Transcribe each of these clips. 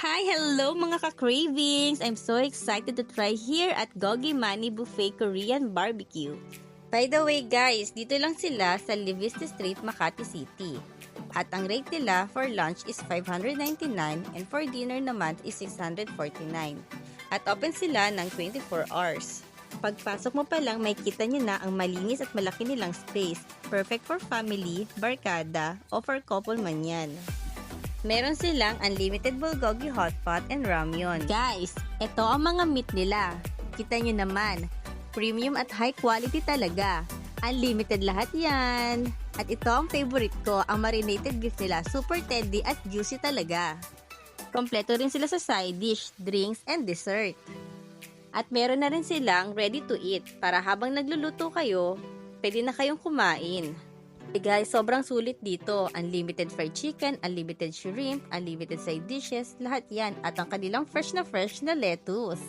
Hi! Hello mga ka-cravings! I'm so excited to try here at Gogi Mani Buffet Korean Barbecue. By the way guys, dito lang sila sa Liviste Street, Makati City. At ang rate nila for lunch is 599 and for dinner naman is 649. At open sila ng 24 hours. Pagpasok mo pa lang, may kita nyo na ang malinis at malaki nilang space. Perfect for family, barkada, o for couple man yan. Meron silang unlimited bulgogi hotpot and ramyun. Guys, ito ang mga meat nila. Kita nyo naman, premium at high quality talaga. Unlimited lahat yan. At ito ang favorite ko, ang marinated beef nila. Super tender at juicy talaga. Kompleto rin sila sa side dish, drinks, and dessert. At meron na rin silang ready to eat para habang nagluluto kayo, pwede na kayong kumain. Hey guys, sobrang sulit dito. Unlimited fried chicken, unlimited shrimp, unlimited side dishes, lahat yan. At ang kanilang fresh na lettuce.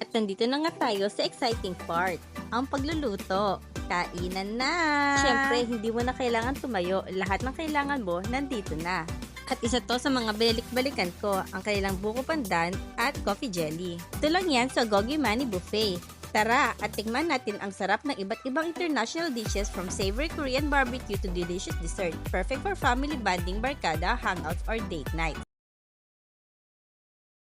At nandito na nga tayo sa exciting part, ang pagluluto. Kainan na! Siyempre, hindi mo na kailangan tumayo. Lahat ng kailangan mo, nandito na. At isa to sa mga balik-balikan ko, ang kanilang buko pandan at coffee jelly. Ito lang yan sa Gogi Mani Buffet. Tara at tikman natin ang sarap ng iba't ibang international dishes from savory Korean barbecue to delicious dessert. Perfect for family bonding, barkada, hangouts, or date night.